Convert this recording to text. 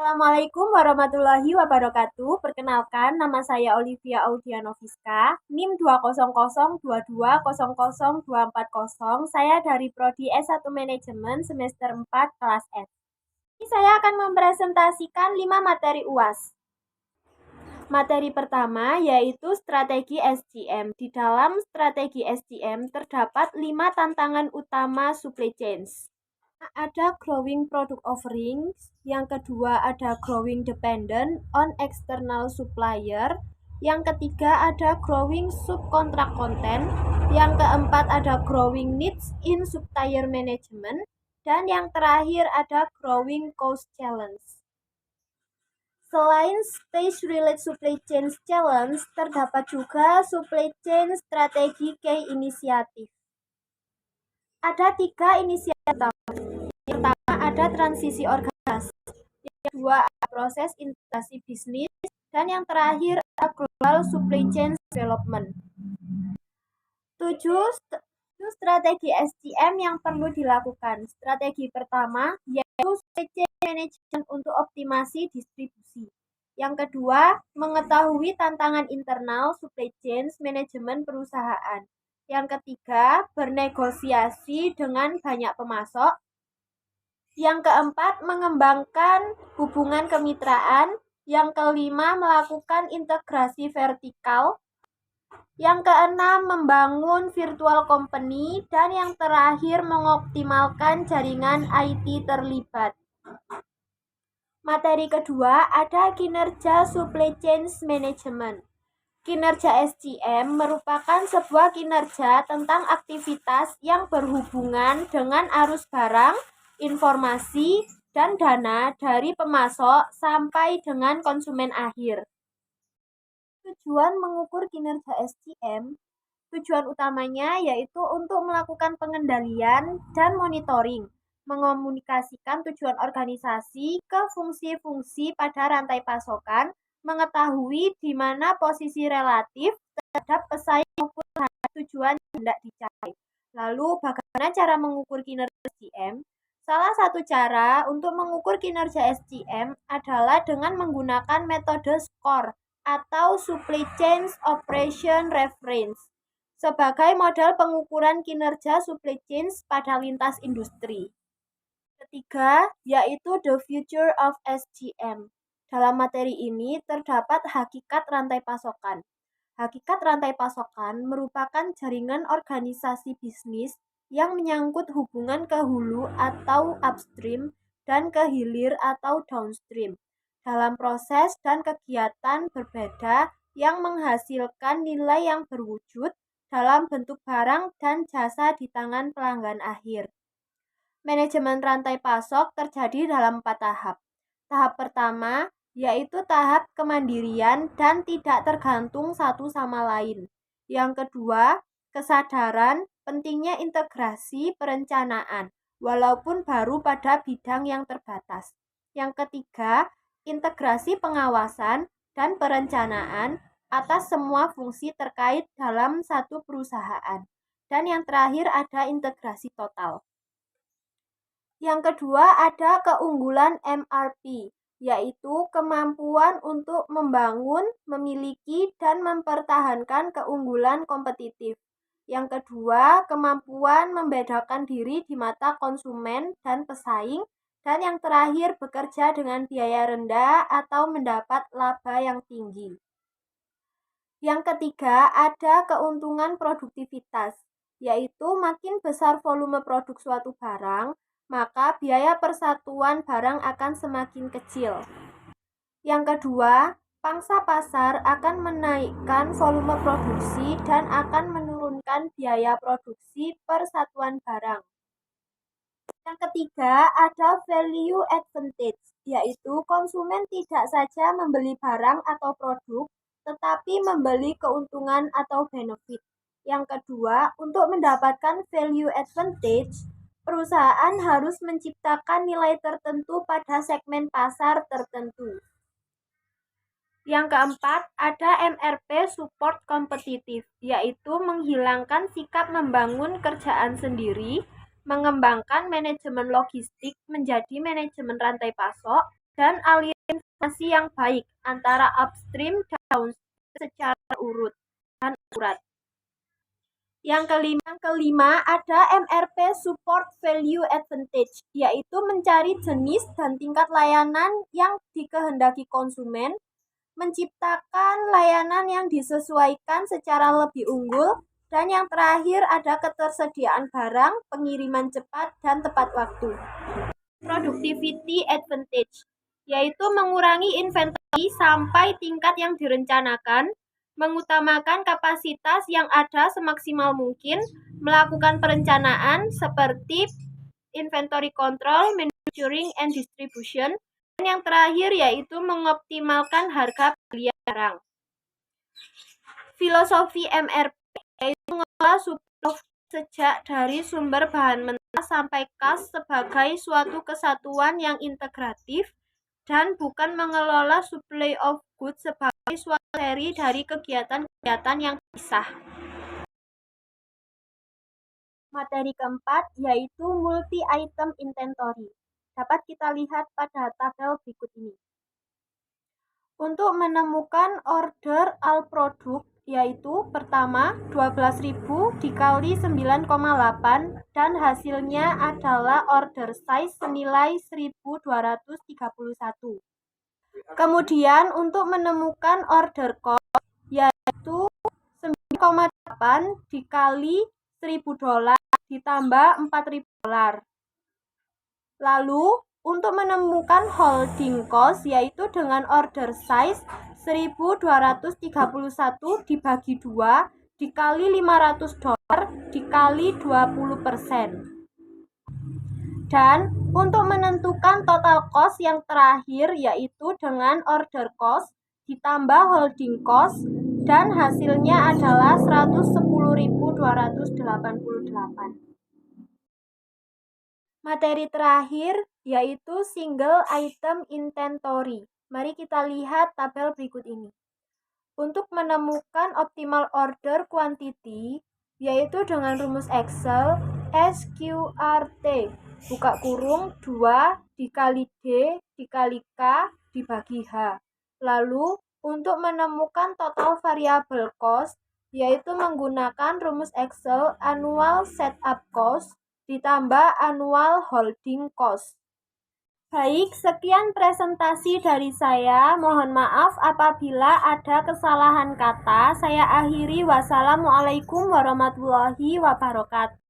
Assalamualaikum warahmatullahi wabarakatuh. Perkenalkan, nama saya Olivia Audianoviska, NIM 20022002400. Saya dari Prodi S1 Manajemen semester 4 kelas S. Ini saya akan mempresentasikan 5 materi UAS. Materi pertama yaitu strategi SCM. Di dalam strategi SCM terdapat 5 tantangan utama supply chains. Ada growing product offerings, yang kedua ada growing dependent on external supplier, yang ketiga ada growing subcontract content, yang keempat ada growing needs in supplier management, dan yang terakhir ada growing cost challenge. Selain stage-related supply chain challenge, terdapat juga supply chain strategi key inisiatif. Ada 3 inisiatif utama. Pertama ada transisi organisasi, yang kedua ada proses integrasi bisnis, dan yang terakhir ada global supply chain development. 7 strategi SCM yang perlu dilakukan. Strategi pertama yaitu supply chain management untuk optimasi distribusi. Yang kedua, mengetahui tantangan internal supply chain manajemen perusahaan. Yang ketiga, bernegosiasi dengan banyak pemasok. Yang keempat, mengembangkan hubungan kemitraan. Yang kelima, melakukan integrasi vertikal. Yang keenam, membangun virtual company. Dan yang terakhir, mengoptimalkan jaringan IT terlibat. Materi kedua ada kinerja supply chain management. Kinerja SCM merupakan sebuah kinerja tentang aktivitas yang berhubungan dengan arus barang, informasi, dan dana dari pemasok sampai dengan konsumen akhir. Tujuan mengukur kinerja SCM, tujuan utamanya yaitu untuk melakukan pengendalian dan monitoring, mengomunikasikan tujuan organisasi ke fungsi-fungsi pada rantai pasokan, mengetahui di mana posisi relatif terhadap pesaing maupun terhadap tujuan yang hendak dicapai. Lalu bagaimana cara mengukur kinerja SCM? Salah satu cara untuk mengukur kinerja SCM adalah dengan menggunakan metode SCORE atau Supply Chain Operation Reference sebagai model pengukuran kinerja supply chain pada lintas industri. Ketiga, yaitu The Future of SCM. Dalam materi ini terdapat hakikat rantai pasokan. Hakikat rantai pasokan merupakan jaringan organisasi bisnis yang menyangkut hubungan ke hulu atau upstream dan ke hilir atau downstream dalam proses dan kegiatan berbeda yang menghasilkan nilai yang berwujud dalam bentuk barang dan jasa di tangan pelanggan akhir. Manajemen rantai pasok terjadi dalam 4 tahap. Tahap pertama yaitu tahap kemandirian dan tidak tergantung satu sama lain. Yang kedua, kesadaran pentingnya integrasi perencanaan, walaupun baru pada bidang yang terbatas. Yang ketiga, integrasi pengawasan dan perencanaan atas semua fungsi terkait dalam satu perusahaan. Dan yang terakhir ada integrasi total. Yang kedua ada keunggulan MRP, yaitu kemampuan untuk membangun, memiliki, dan mempertahankan keunggulan kompetitif. Yang kedua, kemampuan membedakan diri di mata konsumen dan pesaing. Dan yang terakhir, bekerja dengan biaya rendah atau mendapat laba yang tinggi. Yang ketiga, ada keuntungan produktivitas, yaitu makin besar volume produk suatu barang, maka biaya persatuan barang akan semakin kecil. Yang kedua, pangsa pasar akan menaikkan volume produksi dan akan menurunkan biaya produksi per satuan barang. Yang ketiga, ada value advantage, yaitu konsumen tidak saja membeli barang atau produk, tetapi membeli keuntungan atau benefit. Yang kedua, untuk mendapatkan value advantage, perusahaan harus menciptakan nilai tertentu pada segmen pasar tertentu. Yang keempat, ada MRP support kompetitif, yaitu menghilangkan sikap membangun kerjaan sendiri, mengembangkan manajemen logistik menjadi manajemen rantai pasok, dan aliran koordinasi yang baik antara upstream dan downstream secara urut dan akurat. Yang kelima ada MRP Support Value Advantage, yaitu mencari jenis dan tingkat layanan yang dikehendaki konsumen, menciptakan layanan yang disesuaikan secara lebih unggul, dan yang terakhir ada ketersediaan barang, pengiriman cepat, dan tepat waktu. Productivity Advantage, yaitu mengurangi inventory sampai tingkat yang direncanakan, mengutamakan kapasitas yang ada semaksimal mungkin, melakukan perencanaan seperti inventory control, manufacturing, and distribution, dan yang terakhir yaitu mengoptimalkan harga pembelian barang. Filosofi MRP yaitu mengelola supply sejak dari sumber bahan mentah sampai kas sebagai suatu kesatuan yang integratif dan bukan mengelola supply of goods sebagai suatu seri dari kegiatan-kegiatan yang pisah. Materi keempat yaitu multi-item inventory. Dapat kita lihat pada tabel berikut ini. Untuk menemukan order all produk, yaitu pertama 12.000 dikali 9,8 dan hasilnya adalah order size senilai 1.231. Kemudian untuk menemukan order cost, yaitu 9,8 dikali $1.000 ditambah $4.000. Lalu untuk menemukan holding cost, yaitu dengan order size 1.231 dibagi 2 dikali $500 dikali 20%. Dan untuk menentukan total cost yang terakhir, yaitu dengan order cost ditambah holding cost, dan hasilnya adalah 110.288. Materi terakhir yaitu single item inventory. Mari kita lihat tabel berikut ini. Untuk menemukan optimal order quantity, yaitu dengan rumus Excel SQRT buka kurung 2 dikali D dikali K dibagi H. Lalu untuk menemukan total variable cost, yaitu menggunakan rumus Excel annual setup cost ditambah annual holding cost. Baik, sekian presentasi dari saya. Mohon maaf apabila ada kesalahan kata. Saya akhiri. Wassalamualaikum warahmatullahi wabarakatuh.